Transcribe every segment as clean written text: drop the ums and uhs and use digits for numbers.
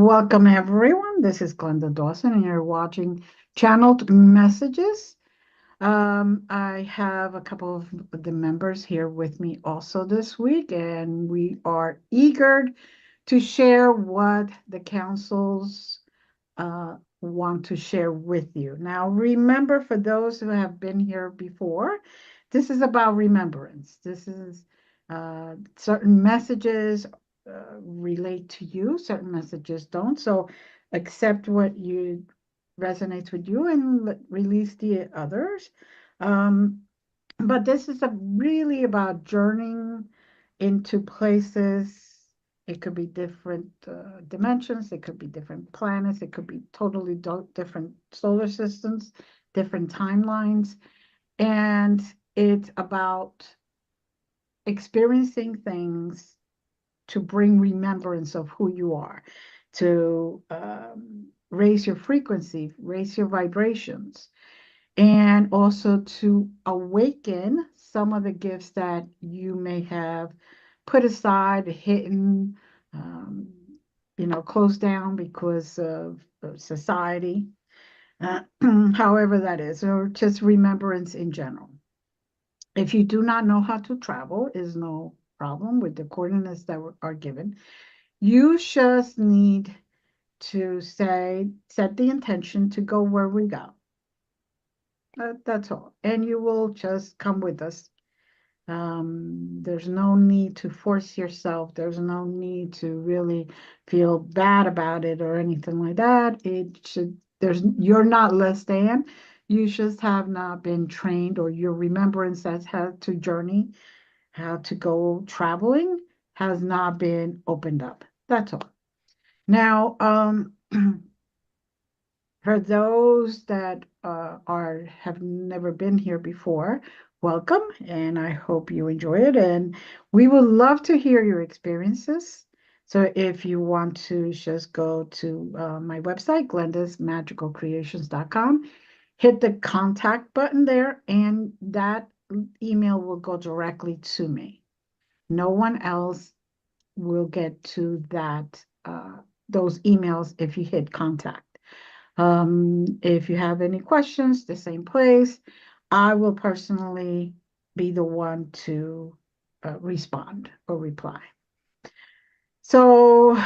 Welcome, everyone. This is Glenda Dawson, and you're watching Channeled Messages. I have a couple of the members here with me also this week, and we are eager to share what the councils want to share with you. Now, remember, for those who have been here before, this is about remembrance. This is certain messages relate to you, certain messages don't. So accept what you resonates with you and release the others. Um, but this is really about journeying into places. It could be different dimensions, it could be different planets, it could be totally different solar systems, different timelines. And it's about experiencing things to bring remembrance of who you are, to raise your frequency, raise your vibrations, and also to awaken some of the gifts that you may have put aside, hidden, um, closed down because of society, however that is, or just remembrance in general. If you do not know how to travel, is no problem with the coordinates that are given. You just need to set the intention to go where we go. That's all. And you will just come with us. There's no need to force yourself. There's no need to really feel bad about it or anything like that. You're not less than. You just have not been trained, or your remembrance that's how to journey, how to go traveling has not been opened up. That's all. Now, for those that have never been here before, welcome, and I hope you enjoy it. And we would love to hear your experiences. So if you want to just go to my website, glendasmagicalcreations.com, hit the contact button there, and that email will go directly to me. No one else will get to those emails if you hit contact. If you have any questions, the same place. I will personally be the one to respond or reply. So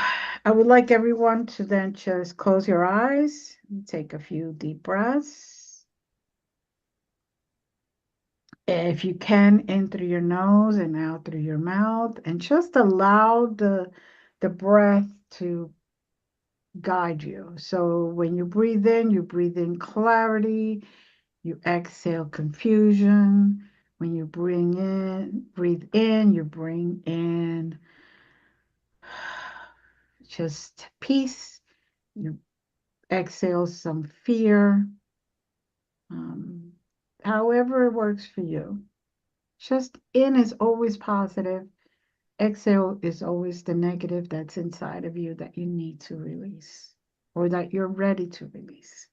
I would like everyone to then just close your eyes, take a few deep breaths. If you can, in through your nose and out through your mouth, and just allow the breath to guide you. So when you breathe in clarity. You exhale confusion. When you breathe in, you bring in just peace. You exhale some fear. Um, However it works for you. Just in is always positive. Exhale is always the negative that's inside of you that you need to release, or that you're ready to release.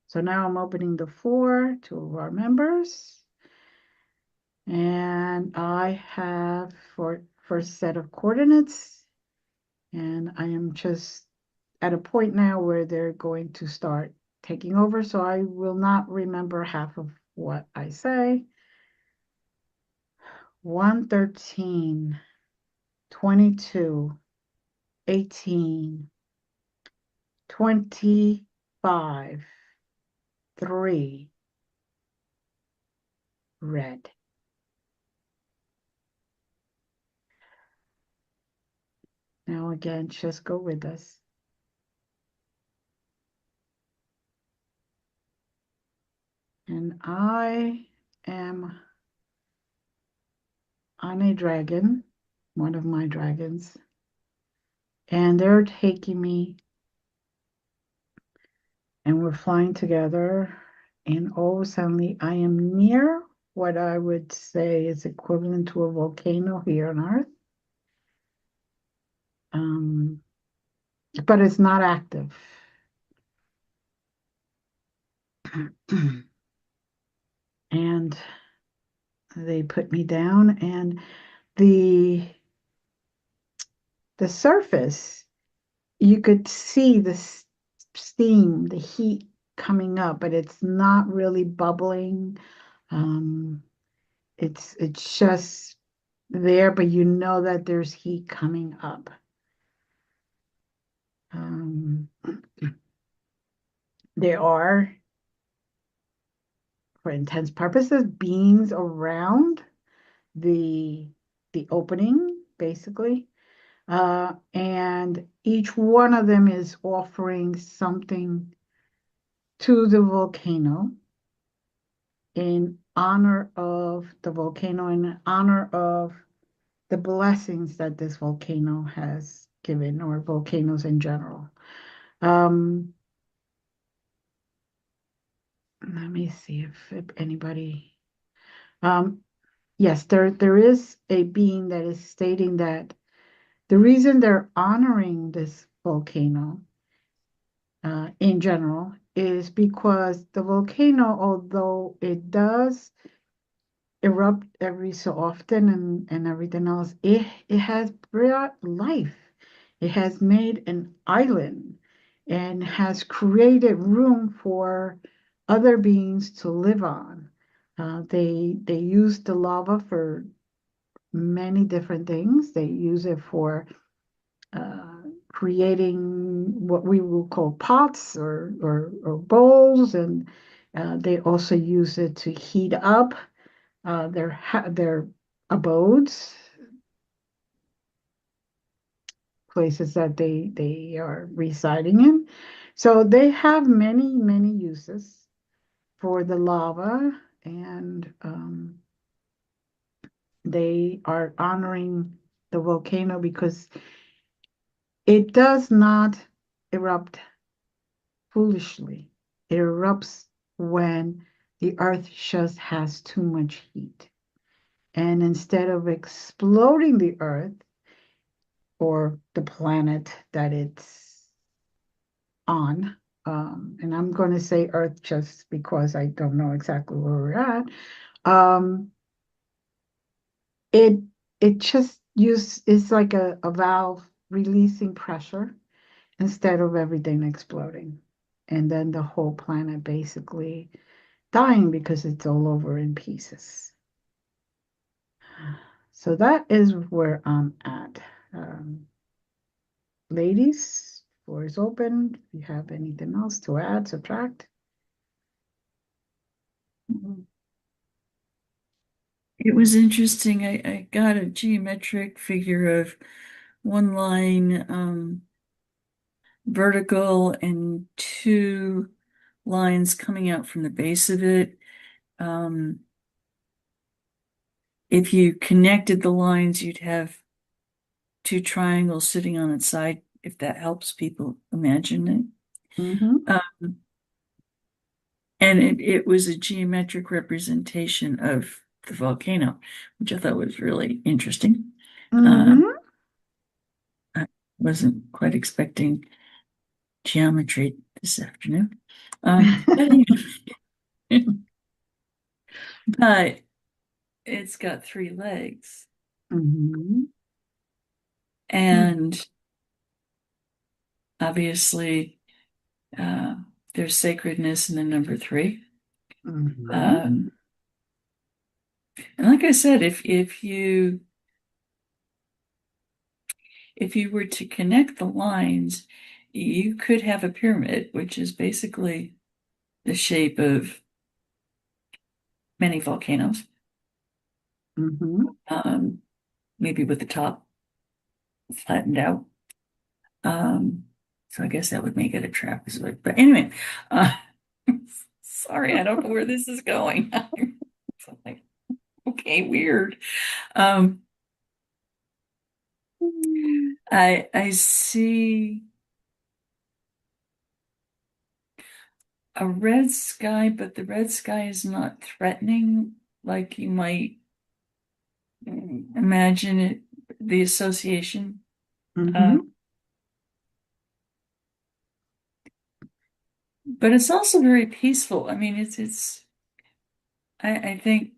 So now I'm opening the floor to our members. And I have for first set of coordinates, and I am just at a point now where they're going to start taking over, so I will not remember half of what I say. 113, 22, 18, 25, 3, red. Now again, just go with us. And I am on a dragon, one of my dragons, and they're taking me, and we're flying together. And all of a sudden, I am near what I would say is equivalent to a volcano here on Earth. Um, but it's not active. And they put me down, and the the surface, you could see the steam, the heat coming up, but it's not really bubbling. Um, it's just there, but you know that there's heat coming up. Um, there are, for intents purposes, beings around the the opening, basically. And each one of them is offering something to the volcano in honor of the volcano, in honor of the blessings that this volcano has given, or volcanoes in general. Um, Let me see if anybody. Um, yes, there is a being that is stating that the reason they're honoring this volcano in general is because the volcano, although it does erupt every so often and everything else, it has brought life. It has made an island and has created room for other beings to live on. They use the lava for many different things. They use it for uh, creating what we will call pots or bowls, and they also use it to heat up their abodes, places that they are residing in. So they have many uses for the lava, and they are honoring the volcano because it does not erupt foolishly. It erupts when the earth just has too much heat. And instead of exploding the earth or the planet that it's on, and I'm going to say earth just because I don't know exactly where we're at, um, it it just it's like a valve releasing pressure instead of everything exploding. And then the whole planet basically dying because it's all over in pieces. So that is where I'm at. Um, Ladies, floor is open. If you have anything else to add, subtract. It was interesting. I got a geometric figure of one line vertical and two lines coming out from the base of it. Um, if you connected the lines, you'd have two triangles sitting on its side, if that helps people imagine it. Mm-hmm. Um, and it was a geometric representation of the volcano, which I thought was really interesting. Um, Mm-hmm. I wasn't quite expecting geometry this afternoon. But anyway, but it's got three legs, Mm-hmm. and obviously uh, there's sacredness in the number three. Mm-hmm. Um, and like I said, if you were to connect the lines, you could have a pyramid, which is basically the shape of many volcanoes, Mm-hmm. um, maybe with the top flattened out. Um, so I guess that would make it a trapezoid. But anyway, uh, sorry, I don't know where this is going. So like, okay, weird. Um, I see a red sky, but the red sky is not threatening like you might imagine it, the association. Mm-hmm. Um, but it's also very peaceful. I mean, I think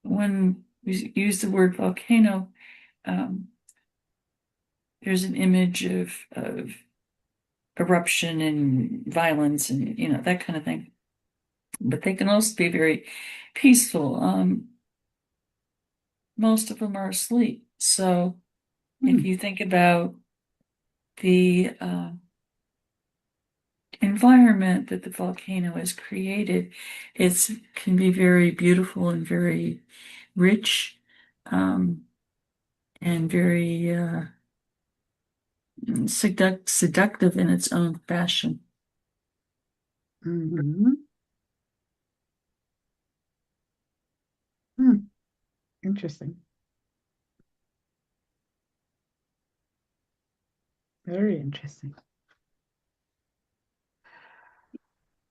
when we use the word volcano, um, there's an image of eruption and violence and that kind of thing. But they can also be very peaceful. Most of them are asleep. So if Hmm. you think about the environment that the volcano has created, it can be very beautiful and very rich, um, and very seductive in its own fashion. Hmm. Hmm. Interesting. Very interesting.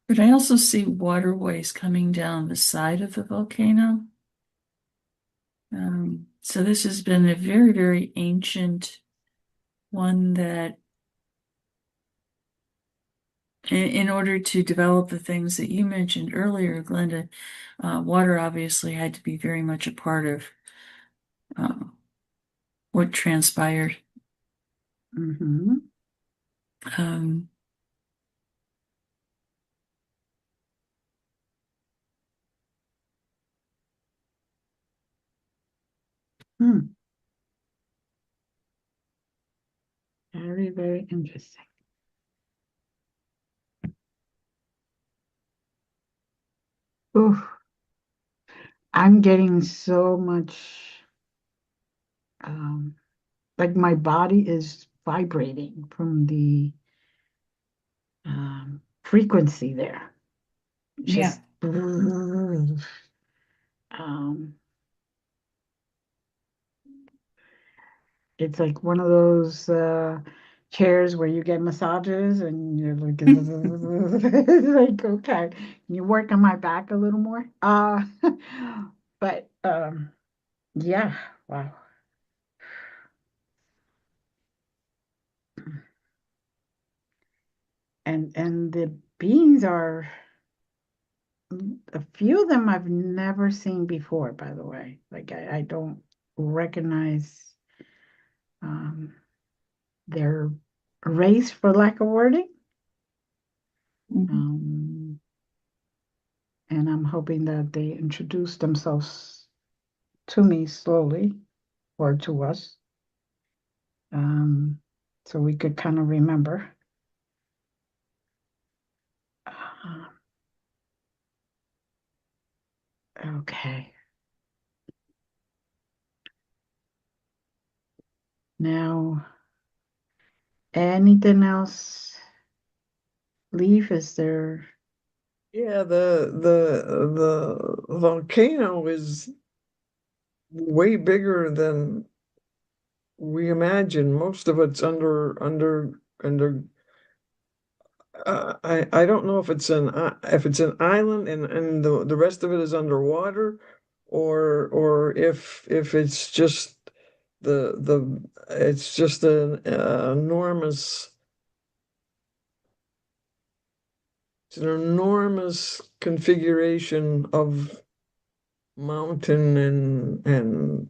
But I also see waterways coming down the side of the volcano. So this has been a very, very ancient one that, in order to develop the things that you mentioned earlier, Glenda, water obviously had to be very much a part of uh, what transpired. Hmm. Um, Hmm. Very, very interesting. Oof. I'm getting so much, um, like my body is vibrating from the frequency there. yeah, Just, um, it's like one of those chairs where you get massages and you're like, it's like, okay, can you work on my back a little more? But yeah, wow. And the beings are a few of them I've never seen before, by the way. Like I don't recognize um, their race, for lack of wording. mhm. Um, and I'm hoping that they introduce themselves to me slowly or to us, um, so we could kind of remember. Uh, okay. Now, anything else? Leaf, is there? Yeah, the volcano is way bigger than we imagine. Most of it's under. I don't know if it's an island and the rest of it is underwater, or if it's just an enormous configuration of mountain and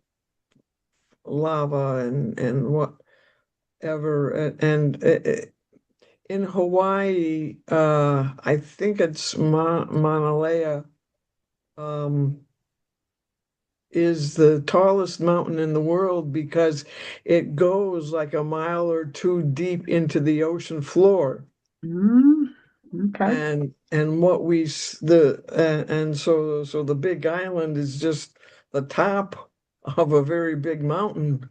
lava and whatever and in Hawaii, I think it's Mauna Lea, um, is the tallest mountain in the world because it goes like a mile or two deep into the ocean floor. Mm, okay. And what we s- the and so the Big Island is just the top of a very big mountain.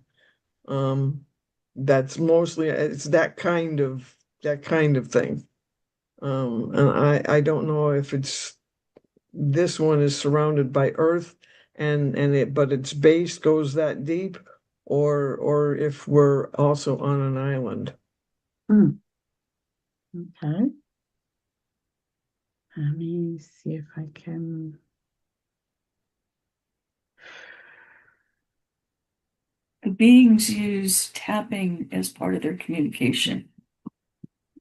Um, that's mostly it's that kind of thing. And I don't know if it's this one is surrounded by earth and it but its base goes that deep or if we're also on an island. Mm, okay. Let me see if I can. The beings use tapping as part of their communication.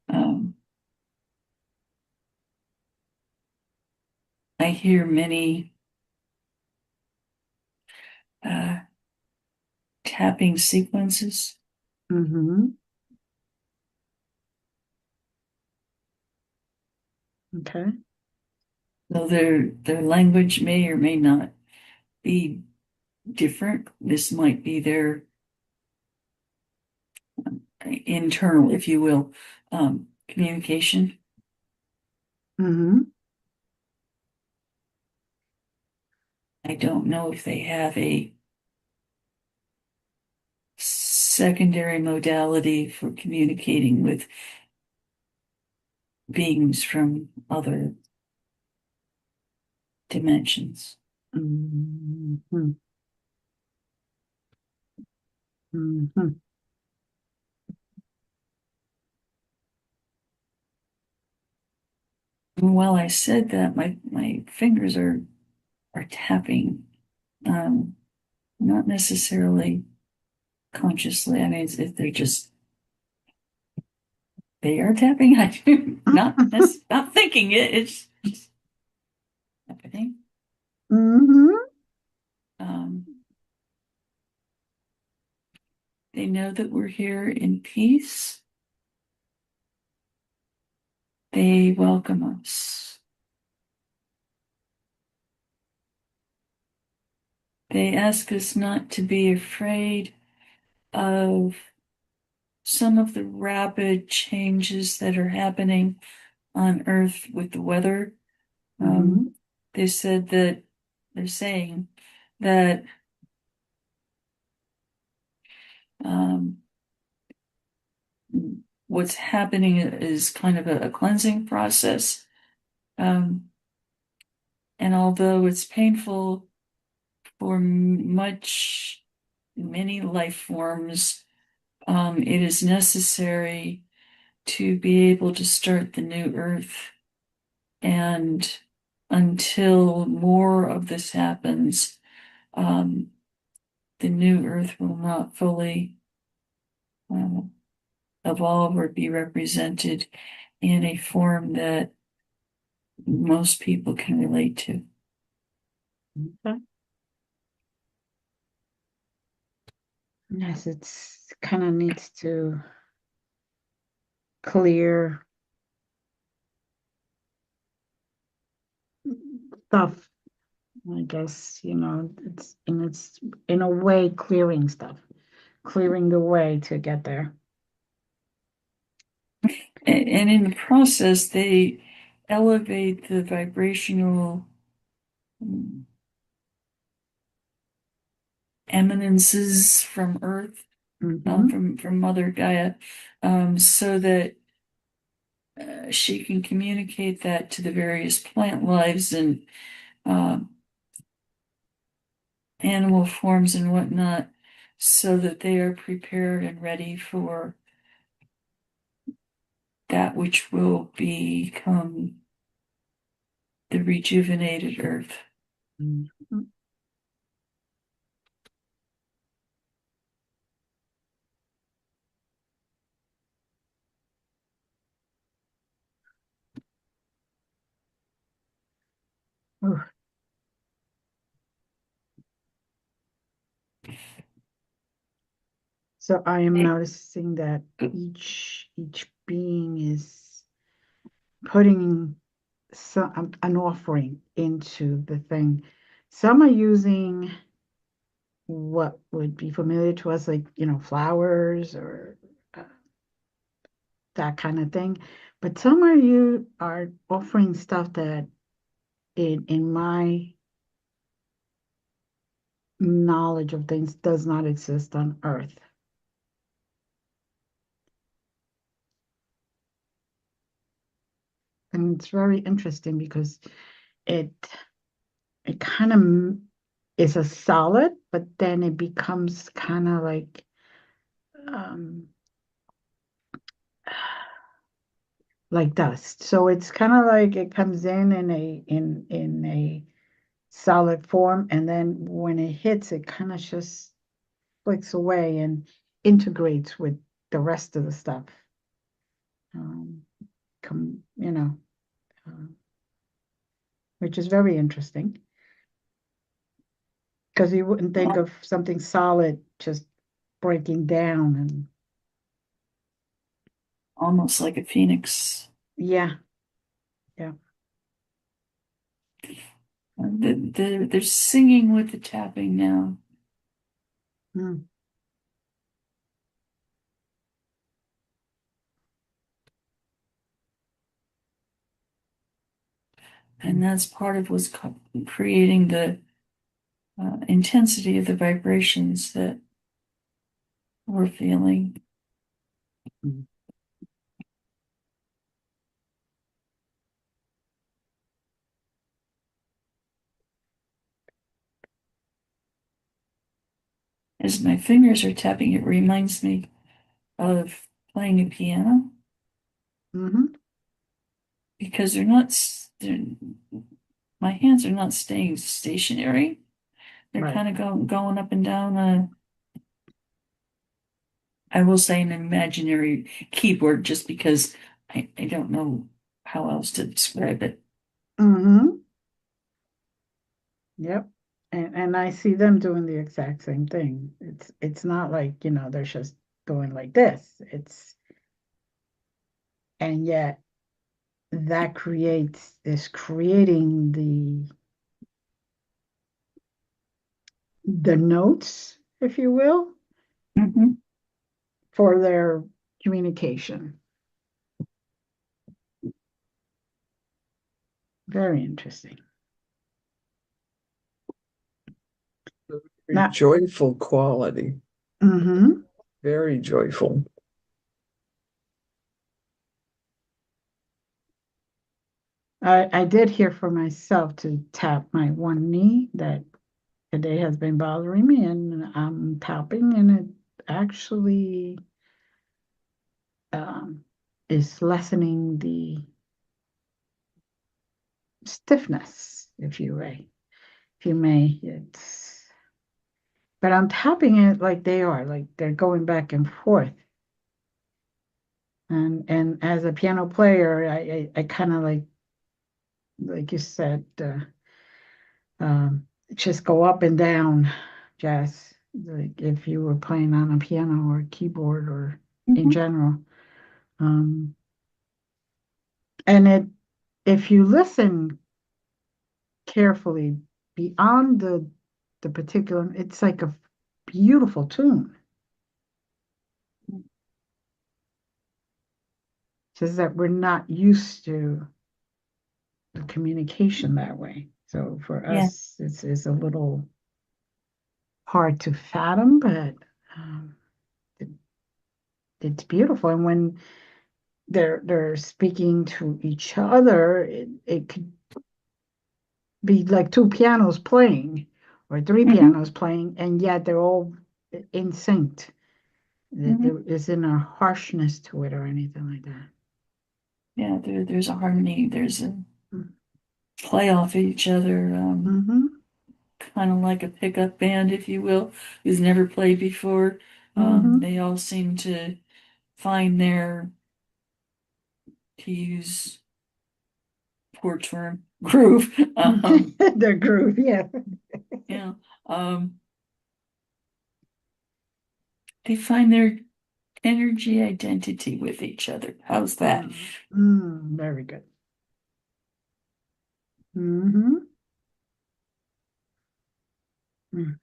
Um, I hear many uh, tapping sequences. Mm-hmm. Okay. So their language may or may not be different. This might be their internal, if you will, communication. Mm-hmm. I don't know if they have a secondary modality for communicating with beings from other dimensions. Mm-hmm. Mm-hmm. And while I said that, my fingers are tapping, um, not necessarily consciously. I mean, they're just they are tapping. I do not thinking it. It's just happening. Mm-hmm. Um, they know that we're here in peace. They welcome us. They ask us not to be afraid of some of the rapid changes that are happening on Earth with the weather. Mm-hmm. They said that they're saying that um, what's happening is kind of a cleansing process. Um, and although it's painful for many life forms, it is necessary to be able to start the new Earth. And until more of this happens, um, the new Earth will not fully uh, evolve or be represented in a form that most people can relate to. Okay. Yes, it's kind of needs to clear stuff. I guess, it's in a way clearing stuff, clearing the way to get there. And in the process, they elevate the vibrational eminences from Earth, Mm-hmm. from Mother Gaia, so that she can communicate that to the various plant lives and um, animal forms and whatnot, so that they are prepared and ready for that which will become the rejuvenated Earth. Mhm. Ooh. So I am noticing that each being is putting an offering into the thing. Some are using what would be familiar to us, like, flowers or uh, that kind of thing. But some are offering stuff that in my knowledge of things does not exist on Earth. And it's very interesting because it it kind of is a solid, but then it becomes kind of um like dust. So it's kind of like it comes in a solid form, and then when it hits, it kind of just flicks away and integrates with the rest of the stuff. Um, come, uh, which is very interesting because you wouldn't think of something solid just breaking down and. almost like a phoenix. Yeah. Yeah. They're singing with the tapping now. Mm. And that's part of what's creating the intensity of the vibrations that we're feeling. Mm. As my fingers are tapping, it reminds me of playing a piano Mm-hmm. because my hands are not staying stationary. They're Right. kind of going up and down I will say an imaginary keyboard just because I don't know how else to describe it. Mm-hmm. Yep. And I see them doing the exact same thing. It's not like, they're just going like this. And yet that is creating the notes, if you will, Mhm. for their communication. Very interesting. Very Now, joyful quality, hmm very joyful. I did hear for myself to tap my one knee that today has been bothering me, and I'm tapping, and it actually um, is lessening the stiffness, if you may. But I'm tapping it like they are, like they're going back and forth. And as a piano player, I kind of like you said, just go up and down, jazz. Like if you were playing on a piano or a keyboard or in Mhm. general. Um, and if you listen carefully beyond the particular, it's like a beautiful tune. Just that we're not used to the communication that way. So for Yeah. us, it's a little hard to fathom, but um, it, it's beautiful. And when they're speaking to each other, it could be like two pianos playing or three Mhm. pianos playing, and yet they're all in sync. Mhm. There isn't a harshness to it or anything like that. Yeah, there's a harmony, there's a play off each other, Mm-hmm. kind of like a pickup band, if you will, who's never played before. Mm-hmm. They all seem to find their, to use poor term, groove. Their groove, yeah. Yeah, um, they find their energy identity with each other. How's that? Very good. Mm-hmm. Mm.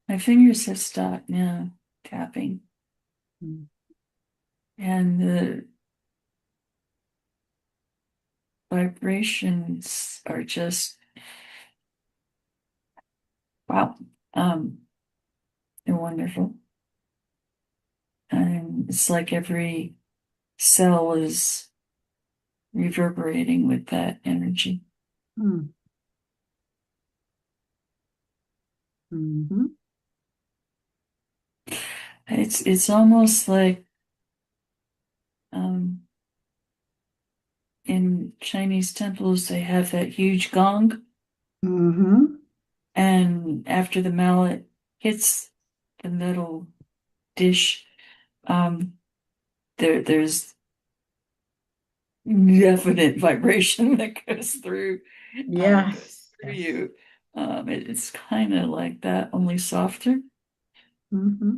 My fingers have stopped now tapping, Mm. and the vibrations are just wow. Um, they're wonderful, and it's like every cell is reverberating with that energy. Mm. Mm-hmm. It's almost like um, in Chinese temples they have that huge gong, Mm-hmm. and after the mallet hits the metal dish, um, there's definite vibration that goes Yes. through Yes. you. It's kind of like that, only softer. Mm-hmm.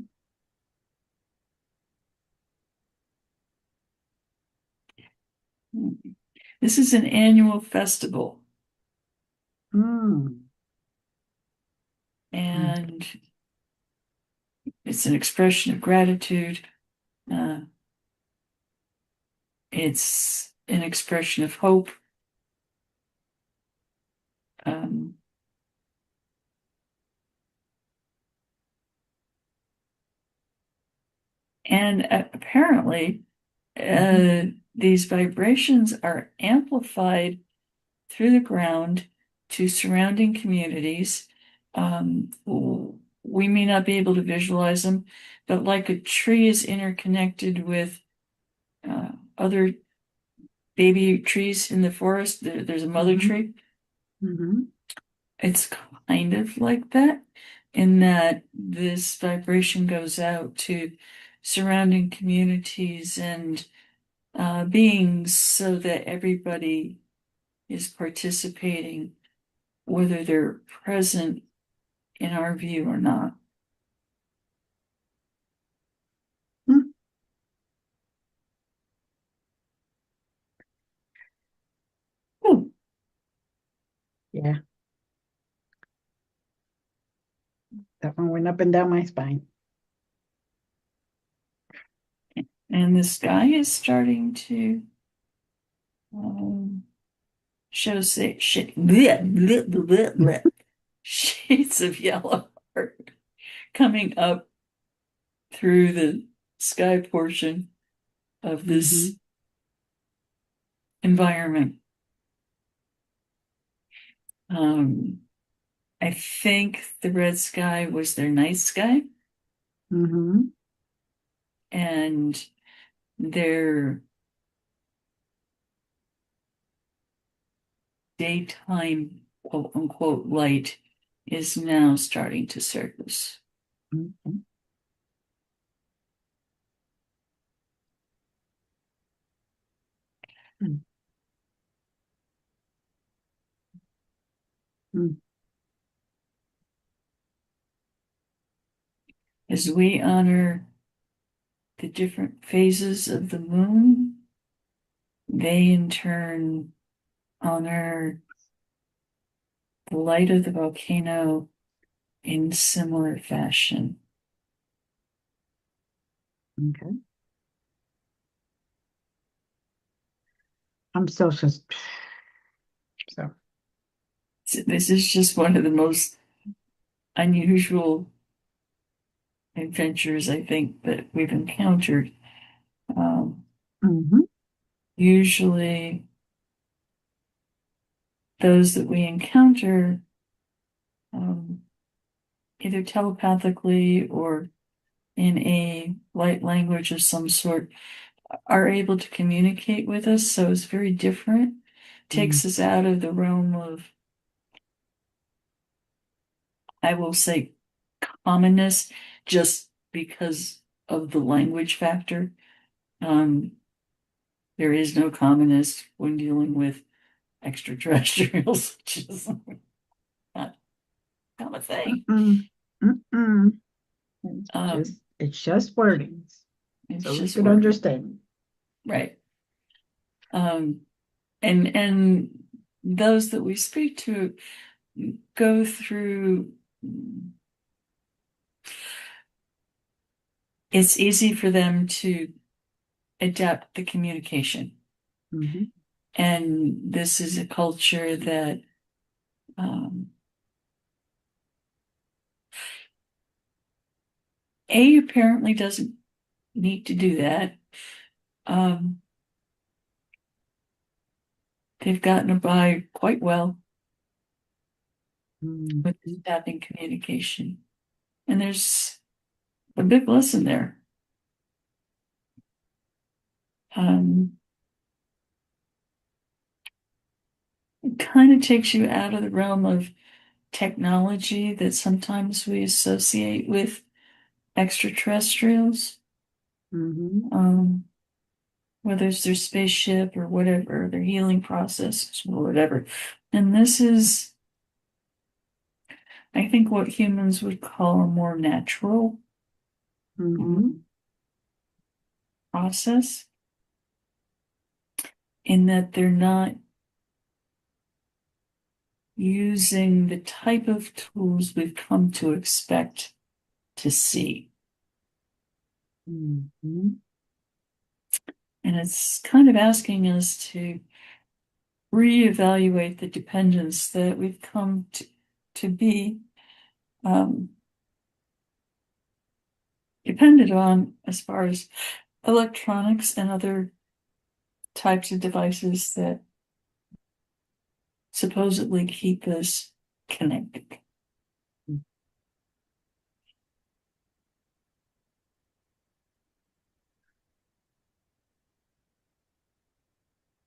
This is an annual festival, Mm. Mm. and it's an expression of gratitude. Uh, it's an expression of hope. Um, and apparently, Mhm. these vibrations are amplified through the ground to surrounding communities. Um, we may not be able to visualize them, but like a tree is interconnected with other baby trees in the forest, there's a mother Mhm. tree. Mhm. It's kind of like that, in that this vibration goes out to surrounding communities and beings so that everybody is participating, whether they're present in our view or not. Mm. Ooh. Yeah, that one went up and down my spine. And the sky is starting to um, show shades of yellow coming up through the sky portion of this Mhm. environment. Um, I think the red sky was their night sky, Mhm. and their daytime quote unquote light is now starting to surface. Mhm. Mm. Mm. As we honor the different phases of the moon, they in turn honor the light of the volcano in similar fashion. Okay. I'm so just so. So this is just one of the most unusual adventures I think that we've encountered. Um, Mhm. Usually, those that we encounter, um, either telepathically or in a light language of some sort, are able to communicate with us. So it's very different. Mm. Takes us out of the realm of, I will say, commonness, just because of the language factor. Um, there is no commonness when dealing with extraterrestrials, which is not, not a thing. Mm-mm. Mm-mm. Um, It's just wordings, it's so we just could wording, understand. right? Um, and those that we speak to go through. It's easy for them to adapt the communication, Mhm. and this is a culture that um, apparently doesn't need to do that. Um, they've gotten by quite well Mhm. with adapting communication, and there's a big lesson there. Um, it kind of takes you out of the realm of technology that sometimes we associate with extraterrestrials, Mhm. um, whether it's their spaceship or whatever, their healing process or whatever. And this is, I think, what humans would call a more natural. process, in that they're not using the type of tools we've come to expect to see. Mhm. And it's kind of asking us to reevaluate the dependence that we've come to be dependent on, as far as electronics and other types of devices that supposedly keep us connected.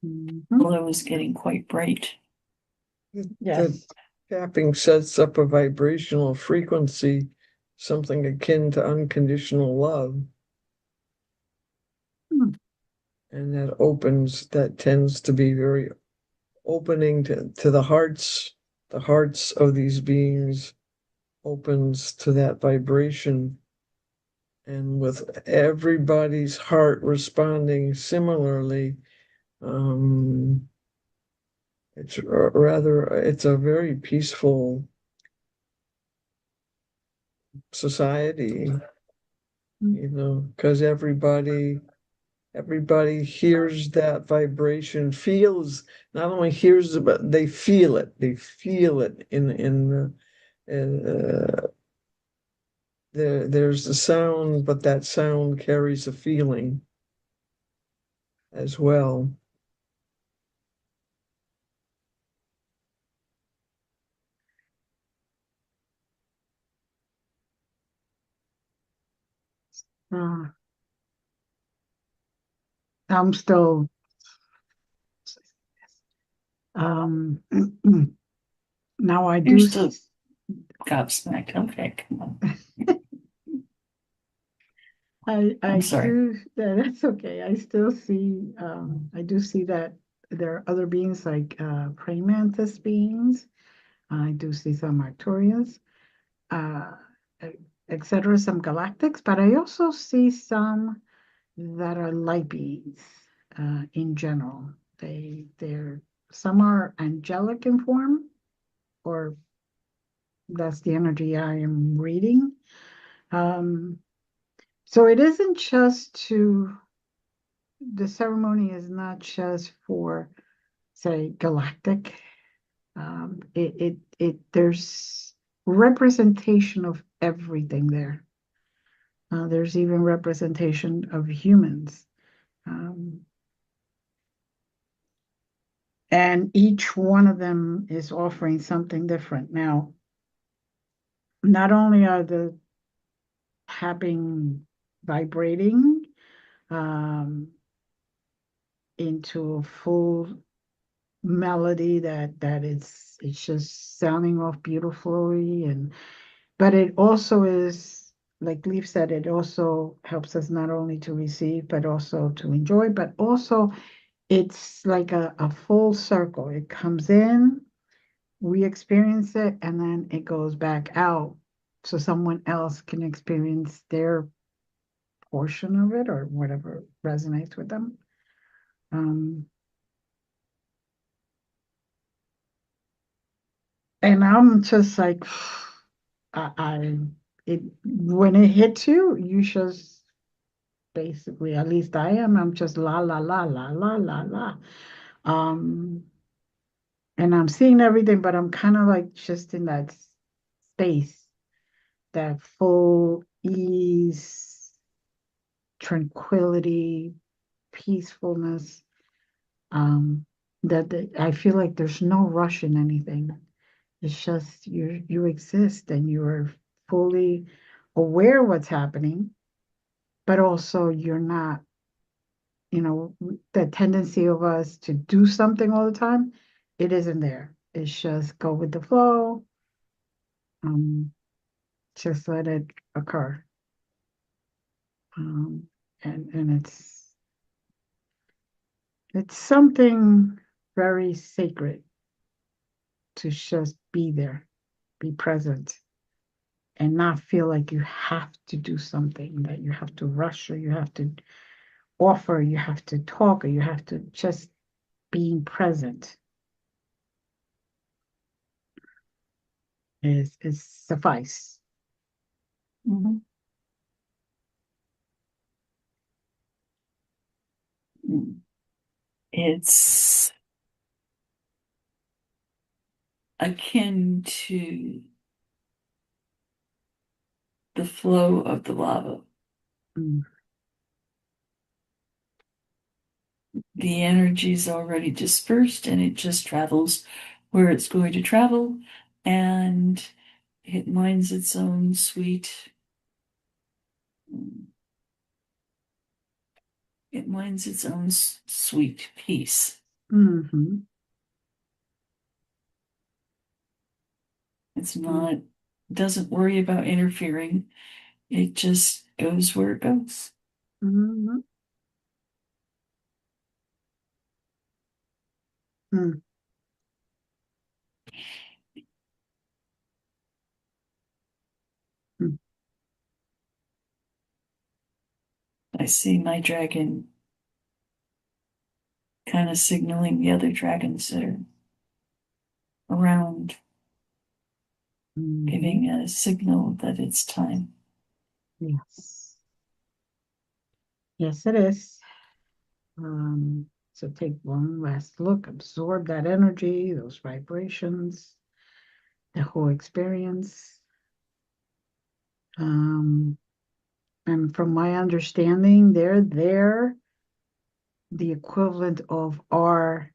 Mhm. Although it was getting quite bright. The Yes. tapping sets up a vibrational frequency, something akin to unconditional love. Hmm. And that tends to be very opening to the hearts of these beings, opens to that vibration. And with everybody's heart responding similarly, it's a very peaceful society, because everybody hears that vibration, feels, not only hears it, but they feel it. They feel it there's the sound, but that sound carries a feeling as well. Uh, I'm still um now I You're do still gobsmacked. Okay, come on. I I'm sorry. do that's okay. I still see I do see that there are other beings like praying mantis beings. I do see some Arcturians, uh etc., some galactics, but I also see some that are light beings in general. They're some are angelic in form, or that's the energy I am reading. Um, so it isn't just to, the ceremony is not just for, say, galactic. There's representation of everything there. There's even representation of humans. Um, and each one of them is offering something different. Now, not only are the tapping vibrating um, into a full melody that it's just sounding off beautifully, and but it also is, like Leaf said, it also helps us not only to receive but also to enjoy, but also it's like a full circle. It comes in, we experience it, and then it goes back out so someone else can experience their portion of it or whatever resonates with them. Um, and I'm just like, it when it hits you, you just basically, at least I am, I'm just la la la la la la la. Um, and I'm seeing everything, but I'm kind of like just in that space, that full ease, tranquility, peacefulness. Um, I feel like there's no rush in anything. It's just you exist and you're fully aware what's happening, but also you're not, the tendency of us to do something all the time, it isn't there. It's just go with the flow, um, just let it occur. Um, and it's something very sacred to just be there, be present, and not feel like you have to do something, that you have to rush, or you have to offer, you have to talk, or you have to just being present is suffice. Mhm. It's akin to the flow of the lava. Mm, The energy is already dispersed and it just travels where it's going to travel, and it minds its own sweet peace. mhm, It's mm, not, doesn't worry about interfering. It just goes where it goes. mhm, mm, mm. I see my dragon kind of signaling the other dragons that are around, Mhm. giving a signal that it's time. Yes. Yes, it is. So take one last look, absorb that energy, those vibrations, the whole experience. Um, and from my understanding, they're there, the equivalent of our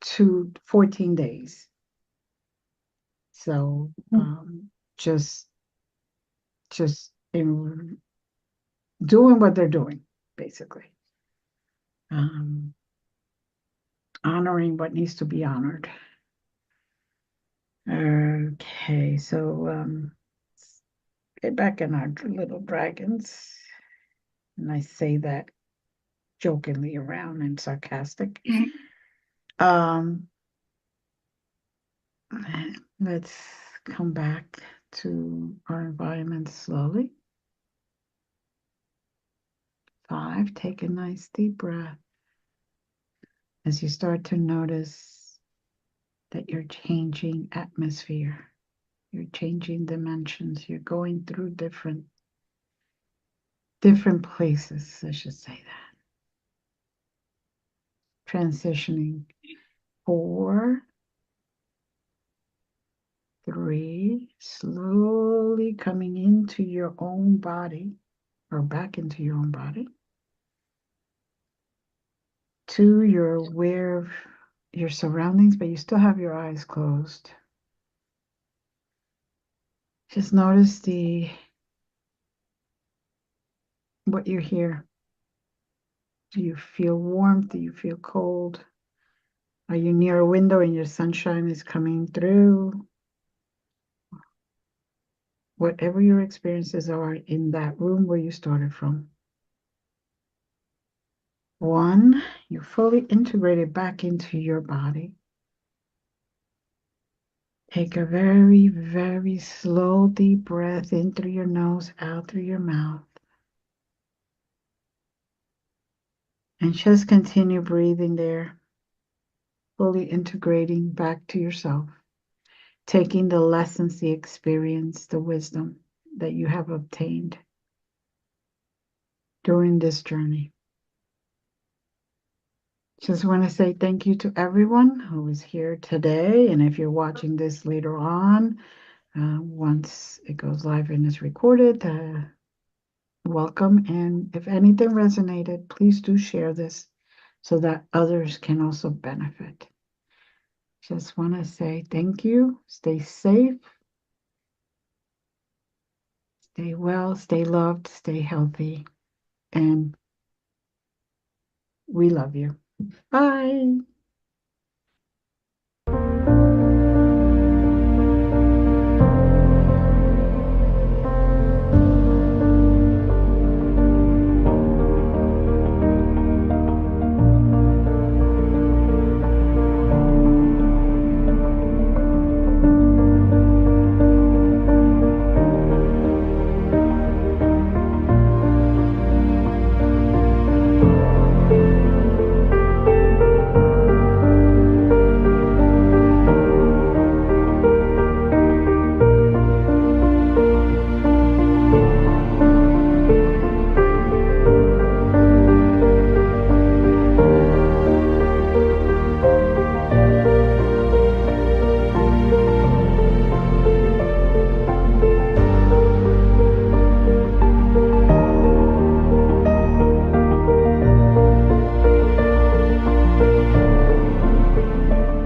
14 days. So just just in doing what they're doing, basically. Um, Honoring what needs to be honored. Okay, so let's get back in our little dragons. And I say that jokingly around and sarcastic. Um, let's come back to our environment slowly. 5, take a nice deep breath as you start to notice that you're changing atmosphere, you're changing dimensions, you're going through different places, I should say that. Transitioning. 4, 3, slowly coming into your own body or back into your own body. 2, you're aware of your surroundings, but you still have your eyes closed. Just notice what you hear. Do you feel warmth? Do you feel cold? Are you near a window and your sunshine is coming through? Whatever your experiences are in that room where you started from. 1, you fully integrated back into your body. Take a very, very slow, deep breath in through your nose, out through your mouth. And just continue breathing there, fully integrating back to yourself, taking the lessons, the experience, the wisdom that you have obtained during this journey. Just want to say thank you to everyone who is here today. And if you're watching this later on, once it goes live and is recorded, welcome. And if anything resonated, please do share this so that others can also benefit. Just want to say thank you. Stay safe, stay well, stay loved, stay healthy, and we love you. Bye.